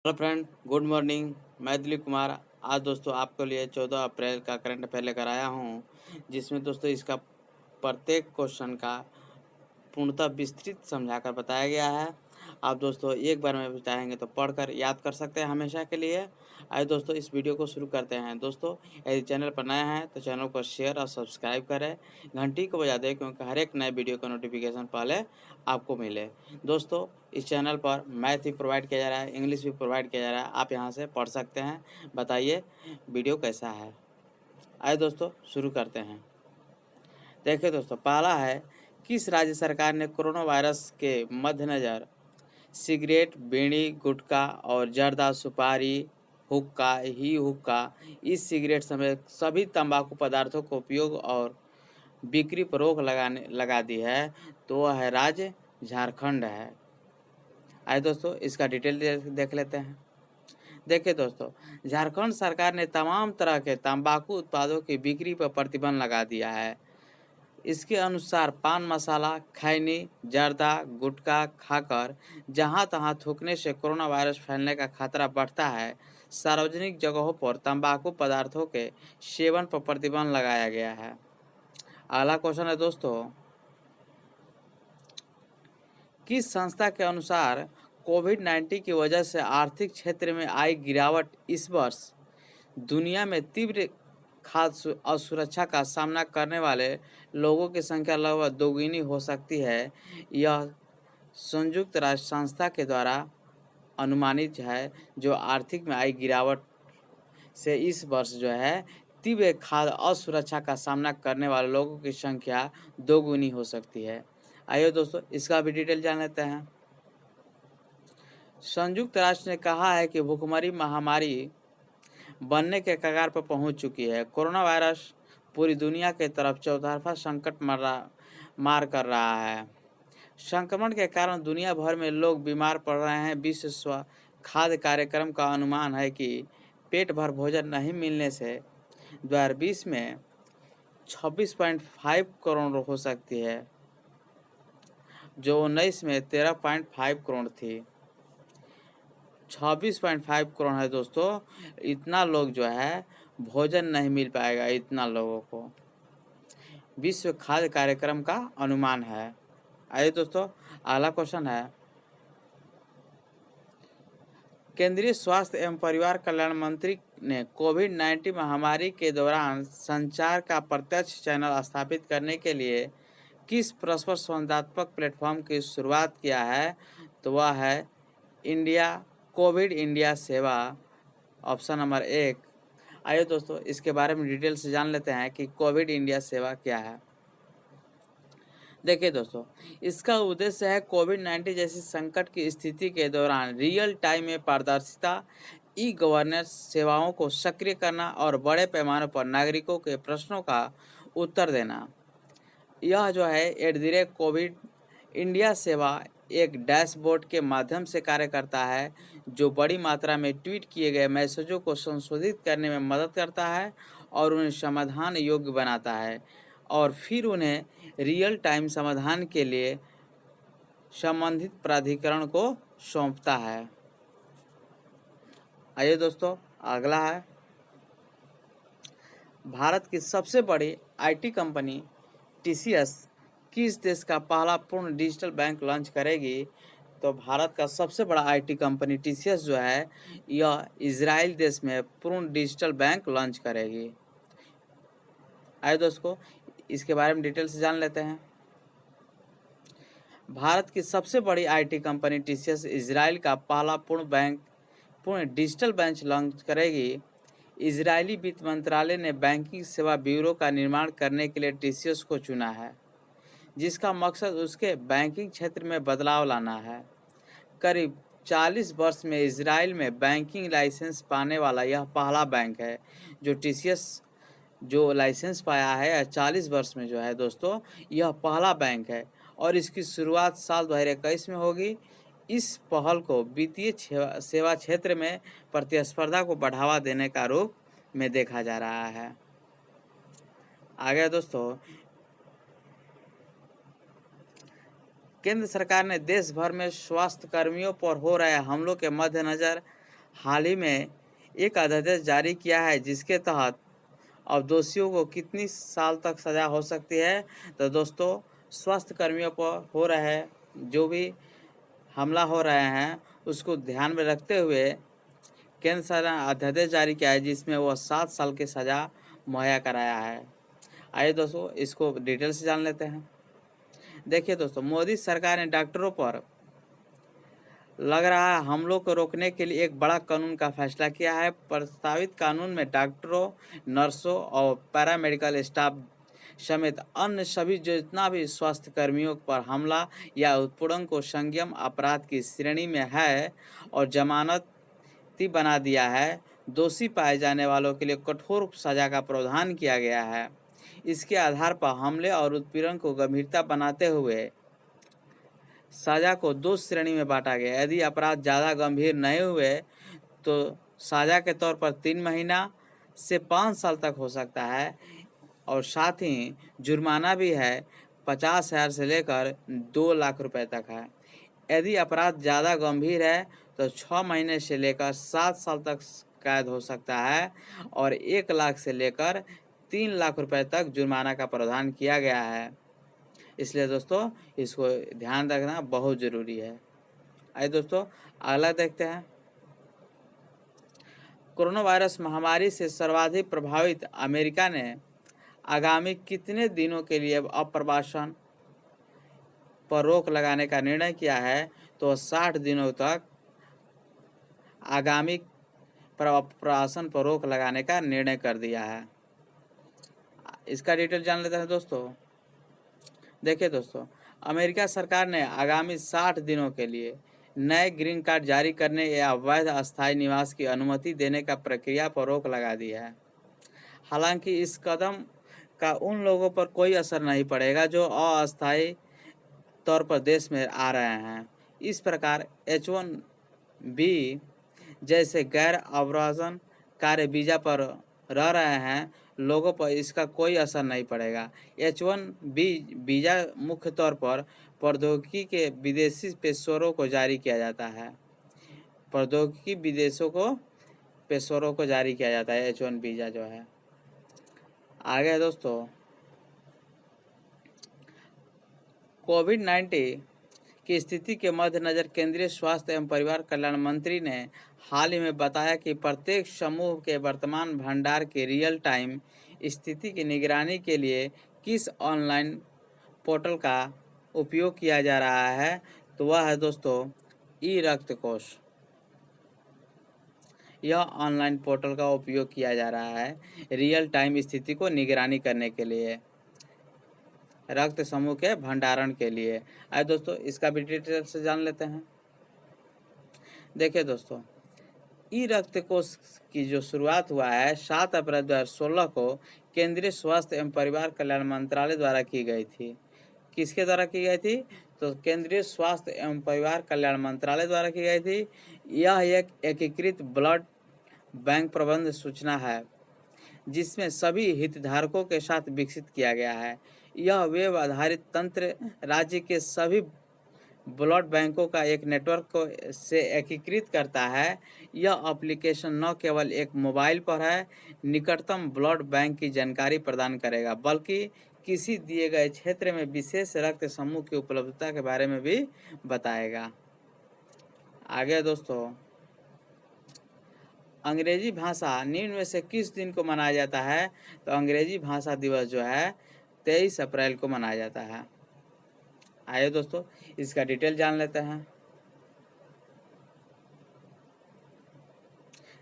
Hello friend, good morning. मैं दिलीप कुमार। आज दोस्तों आपके लिए 14 अप्रैल का करंट अफेयर लेकर आया हूँ, जिसमें दोस्तों इसका प्रत्येक क्वेश्चन का पूर्णतः विस्तृत समझाकर बताया गया है। आप दोस्तों एक बार में भी चाहेंगे तो पढ़कर याद कर सकते हैं हमेशा के लिए। आइए दोस्तों इस वीडियो को शुरू करते हैं। दोस्तों यदि चैनल पर नया है तो चैनल को शेयर और सब्सक्राइब करें, घंटी को बजा दें, क्योंकि हर एक नए वीडियो का नोटिफिकेशन पहले आपको मिले। दोस्तों इस चैनल पर मैथ भी प्रोवाइड किया जा रहा है, इंग्लिश भी प्रोवाइड किया जा रहा है, आप यहाँ से पढ़ सकते हैं। बताइए वीडियो कैसा है। आइए दोस्तों शुरू करते हैं। देखिए दोस्तों, पहला है, किस राज्य सरकार ने कोरोना वायरस के मद्देनज़र सिगरेट, बीड़ी, गुटखा और जर्दा, सुपारी, हुक्का, ई सिगरेट समेत सभी तंबाकू पदार्थों को उपयोग और बिक्री पर रोक लगा दी है? तो वह है राज्य झारखंड है। आइए दोस्तों इसका डिटेल देख लेते हैं। देखिए दोस्तों, झारखंड सरकार ने तमाम तरह के तंबाकू उत्पादों की बिक्री पर प्रतिबंध लगा दिया है। इसके अनुसार पान मसाला, खैनी, जर्दा, गुटखा खाकर जहां-तहां थूकने से कोरोना वायरस फैलने का खतरा बढ़ता है। सार्वजनिक जगहों पर तंबाकू पदार्थों के सेवन पर प्रतिबंध लगाया गया है। अगला क्वेश्चन है दोस्तों, किस संस्था के अनुसार कोविड-19 की वजह से आर्थिक क्षेत्र में आई गिरावट इस वर्ष दुनिया में तीव्र खाद्य असुरक्षा का सामना करने वाले लोगों की संख्या लगभग दोगुनी हो सकती है? यह संयुक्त राष्ट्र संस्था के द्वारा अनुमानित है, जो आर्थिक में आई गिरावट से इस वर्ष जो है तीव्र खाद्य असुरक्षा का सामना करने वाले लोगों की संख्या दोगुनी हो सकती है। आइए दोस्तों इसका भी डिटेल जान लेते हैं। संयुक्त राष्ट्र ने कहा है कि भूखमरी महामारी बनने के कगार पर पहुंच चुकी है। कोरोना वायरस पूरी दुनिया के तरफ चौतरफा संकट मार कर रहा है। संक्रमण के कारण दुनिया भर में लोग बीमार पड़ रहे हैं। विश्व खाद्य कार्यक्रम का अनुमान है कि पेट भर भोजन नहीं मिलने से 2020 में 26.5 करोड़ हो सकती है, जो 19 में 13.5 करोड़ थी। 26.5 करोड़ है दोस्तों। इतना लोग जो है भोजन नहीं मिल पाएगा, इतना लोगों को विश्व खाद्य कार्यक्रम का अनुमान है। आइए दोस्तों अगला क्वेश्चन है, केंद्रीय स्वास्थ्य एवं परिवार कल्याण मंत्री ने कोविड-19 महामारी के दौरान संचार का प्रत्यक्ष चैनल स्थापित करने के लिए किस परस्पर संवादात्मक प्लेटफॉर्म की शुरुआत किया है? तो वह है कोविड इंडिया सेवा, ऑप्शन नंबर 1। आइए दोस्तों इसके बारे में डिटेल से जान लेते हैं कि कोविड इंडिया सेवा क्या है। देखिए दोस्तों, इसका उद्देश्य है कोविड-19 जैसी संकट की स्थिति के दौरान रियल टाइम में पारदर्शिता, ई गवर्नेंस सेवाओं को सक्रिय करना और बड़े पैमाने पर नागरिकों के प्रश्नों का उत्तर देना। यह जो है कोविड इंडिया सेवा एक डैशबोर्ड के माध्यम से कार्य करता है, जो बड़ी मात्रा में ट्वीट किए गए मैसेजों को संशोधित करने में मदद करता है और उन्हें समाधान योग्य बनाता है, और फिर उन्हें रियल टाइम समाधान के लिए संबंधित प्राधिकरण को सौंपता है। आइए दोस्तों अगला है, भारत की सबसे बड़ी आईटी कंपनी टीसीएस किस देश का पहला पूर्ण डिजिटल बैंक लॉन्च करेगी? तो भारत का सबसे बड़ा आईटी कंपनी टीसीएस जो है यह इजराइल देश में पूर्ण डिजिटल बैंक लॉन्च करेगी। आइए दोस्तों इसके बारे में डिटेल से जान लेते हैं। भारत की सबसे बड़ी आईटी कंपनी टीसीएस इजराइल का पहला पूर्ण डिजिटल बैंक लॉन्च करेगी। इजरायली वित्त मंत्रालय ने बैंकिंग सेवा ब्यूरो का निर्माण करने के लिए टीसीएस को चुना है, जिसका मकसद उसके बैंकिंग क्षेत्र में बदलाव लाना है। करीब 40 वर्ष में इजराइल में बैंकिंग लाइसेंस पाने वाला यह पहला बैंक है। जो टीसीएस जो लाइसेंस पाया है 40 वर्ष में जो है दोस्तों, यह पहला बैंक है और इसकी शुरुआत साल 2021 में होगी। इस पहल को वित्तीय सेवा क्षेत्र में प्रतिस्पर्धा को बढ़ावा देने का रूप में देखा जा रहा है। आगे दोस्तों, केंद्र सरकार ने देश भर में स्वास्थ्य कर्मियों पर हो रहे हमलों के मद्देनज़र हाल ही में एक अध्यादेश जारी किया है जिसके तहत अब दोषियों को कितनी साल तक सज़ा हो सकती है। तो दोस्तों, स्वास्थ्य कर्मियों पर हो रहे जो भी हमला हो रहे हैं उसको ध्यान में रखते हुए केंद्र सरकार ने अध्यादेश जारी किया है जिसमें वो 7 साल की सज़ा मुहैया कराया है। आइए दोस्तों, इसको डिटेल से जान लेते हैं। देखिए दोस्तों, मोदी सरकार ने डॉक्टरों पर लग रहा है हमलों को रोकने के लिए एक बड़ा कानून का फैसला किया है। प्रस्तावित कानून में डॉक्टरों, नर्सों और पैरामेडिकल स्टाफ समेत अन्य सभी जितना भी स्वास्थ्य कर्मियों पर हमला या उत्पीड़न को संज्ञेय अपराध की श्रेणी में है और जमानती बना दिया है। दोषी पाए जाने वालों के लिए कठोर सजा का प्रावधान किया गया है। इसके आधार पर हमले और उत्पीड़न को गंभीरता बनाते हुए सजा को 2 श्रेणी में बांटा गया है। यदि अपराध ज़्यादा गंभीर नहीं हुए तो सजा के तौर पर 3 महीना से 5 साल तक हो सकता है और साथ ही जुर्माना भी है 50,000 से लेकर 2 लाख रुपए तक है। यदि अपराध ज़्यादा गंभीर है तो 6 महीने से लेकर 7 साल तक कैद हो सकता है और 1 लाख से लेकर 3 लाख रुपए तक जुर्माना का प्रावधान किया गया है। इसलिए दोस्तों, इसको ध्यान रखना बहुत ज़रूरी है। आइए दोस्तों, अगला देखते हैं। कोरोना वायरस महामारी से सर्वाधिक प्रभावित अमेरिका ने आगामी कितने दिनों के लिए अप्रवासन पर रोक लगाने का निर्णय किया है। तो 60 दिनों तक आगामी प्रवासन पर रोक लगाने का निर्णय कर दिया है। इसका डिटेल जान लेते हैं दोस्तों। देखिए दोस्तों, अमेरिका सरकार ने आगामी 60 दिनों के लिए नए ग्रीन कार्ड जारी करने या अवैध अस्थायी निवास की अनुमति देने का प्रक्रिया पर रोक लगा दी है। हालांकि इस कदम का उन लोगों पर कोई असर नहीं पड़ेगा जो अस्थायी तौर पर देश में आ रहे हैं। इस प्रकार H1B जैसे गैर अव्राजन कार्य वीजा पर रह रहे हैं लोगों पर इसका कोई असर नहीं पड़ेगा। H1B वीजा मुख्य तौर पर प्रौद्योगिकी के विदेशी पेशेवरों को जारी किया जाता है। प्रौद्योगिकी विदेशों को पेशेवरों को जारी किया जाता है H1 वीजा जो है। आगे दोस्तों, कोविड-19 की स्थिति के मद्देनजर केंद्रीय स्वास्थ्य एवं परिवार कल्याण मंत्री ने हाल ही में बताया कि प्रत्येक समूह के वर्तमान भंडार की रियल टाइम स्थिति की निगरानी के लिए किस ऑनलाइन पोर्टल का उपयोग किया जा रहा है। तो वह है दोस्तों ई रक्त कोष। यह ऑनलाइन पोर्टल का उपयोग किया जा रहा है रियल टाइम स्थिति को निगरानी करने के लिए, रक्त समूह के भंडारण के लिए। आइए दोस्तों, इसका भी डिटेल से जान लेते हैं। देखिए दोस्तों, ई रक्त कोष की जो शुरुआत हुआ है 7 अप्रैल 2016 को केंद्रीय स्वास्थ्य एवं परिवार कल्याण मंत्रालय द्वारा की गई थी। किसके द्वारा की गई थी। तो केंद्रीय स्वास्थ्य एवं परिवार कल्याण मंत्रालय द्वारा की गई थी। यह एक एकीकृत ब्लड बैंक प्रबंध सूचना है जिसमें सभी हितधारकों के साथ विकसित किया गया है। यह वेब आधारित तंत्र राज्य के सभी ब्लड बैंकों का एक नेटवर्क को से एकीकृत करता है। यह एप्लीकेशन न केवल एक मोबाइल पर है निकटतम ब्लड बैंक की जानकारी प्रदान करेगा बल्कि किसी दिए गए क्षेत्र में विशेष रक्त समूह की उपलब्धता के बारे में भी बताएगा। आगे दोस्तों, अंग्रेजी भाषा निम्न में से किस दिन को मनाया जाता है। तो अंग्रेजी भाषा दिवस जो है 23 अप्रैल को मनाया जाता है। आइए दोस्तों, इसका डिटेल जान लेते हैं।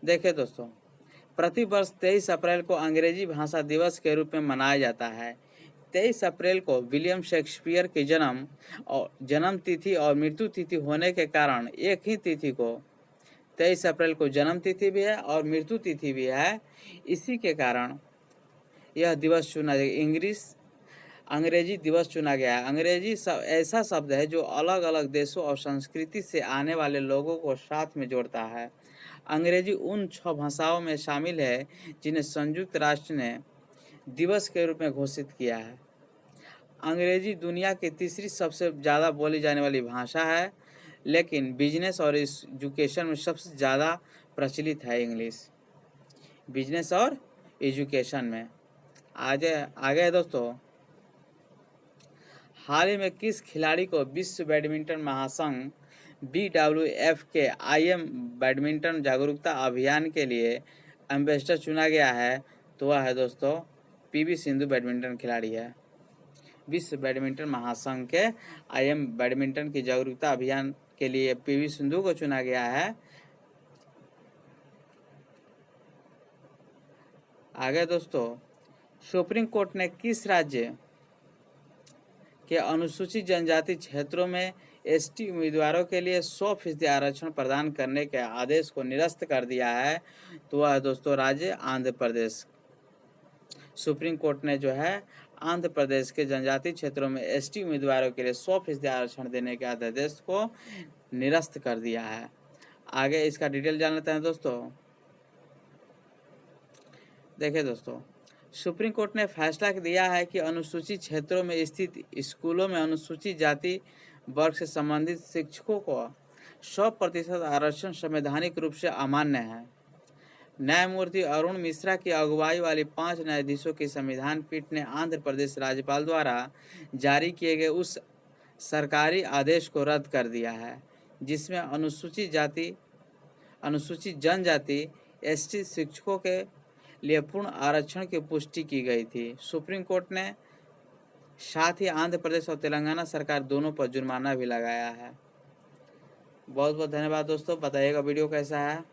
देखिए दोस्तों, प्रतिवर्ष 23 अप्रैल को अंग्रेजी भाषा दिवस के रूप में मनाया जाता है। 23 अप्रैल को विलियम शेक्सपियर की जन्म तिथि और मृत्यु तिथि होने के कारण एक ही तिथि को 23 अप्रैल को जन्म तिथि भी है और मृत्यु तिथि भी है। इसी के कारण यह दिवस चुना गया, अंग्रेजी दिवस चुना गया है। अंग्रेजी ऐसा शब्द है जो अलग अलग देशों और संस्कृति से आने वाले लोगों को साथ में जोड़ता है। अंग्रेजी उन 6 भाषाओं में शामिल है जिन्हें संयुक्त राष्ट्र ने दिवस के रूप में घोषित किया है। अंग्रेजी दुनिया की तीसरी सबसे ज़्यादा बोली जाने वाली भाषा है, लेकिन बिजनेस और एजुकेशन में सबसे ज़्यादा प्रचलित है इंग्लिश बिजनेस और एजुकेशन में। आगे आगे है दोस्तों, हाल ही में किस खिलाड़ी को विश्व बैडमिंटन महासंघ BWF के IM बैडमिंटन जागरूकता अभियान के लिए एम्बेसडर चुना गया है? तो वह है दोस्तों PV सिंधु बैडमिंटन खिलाड़ी है। विश्व बैडमिंटन महासंघ के IM बैडमिंटन की जागरूकता अभियान के लिए PV सिंधु को चुना गया है। आगे दोस्तों, सुप्रीम कोर्ट ने किस राज्य के अनुसूचित जनजाति क्षेत्रों में ST उम्मीदवारों के लिए 100% आरक्षण प्रदान करने के आदेश को निरस्त कर दिया है? तो वह है दोस्तों राज्य आंध्र प्रदेश। सुप्रीम कोर्ट ने जो है आंध्र प्रदेश के जनजाति क्षेत्रों में ST उम्मीदवारों के लिए 100% आरक्षण देने के आदेश को निरस्त कर दिया है। आगे इसका डिटेल जान लेते हैं दोस्तों। देखिए दोस्तों, सुप्रीम कोर्ट ने फैसला दिया है कि अनुसूचित क्षेत्रों में स्थित स्कूलों में अनुसूचित जाति वर्ग से संबंधित शिक्षकों को 100% आरक्षण संवैधानिक रूप से अमान्य है। न्यायमूर्ति अरुण मिश्रा की अगुवाई वाली 5 न्यायाधीशों की संविधान पीठ ने आंध्र प्रदेश राज्यपाल द्वारा जारी किए गए उस सरकारी आदेश को रद्द कर दिया है जिसमें अनुसूचित जनजाति ST शिक्षकों के लिए पूर्ण आरक्षण की पुष्टि की गई थी। सुप्रीम कोर्ट ने साथ ही आंध्र प्रदेश और तेलंगाना सरकार दोनों पर जुर्माना भी लगाया है। बहुत बहुत धन्यवाद दोस्तों। बताइएगा वीडियो कैसा है।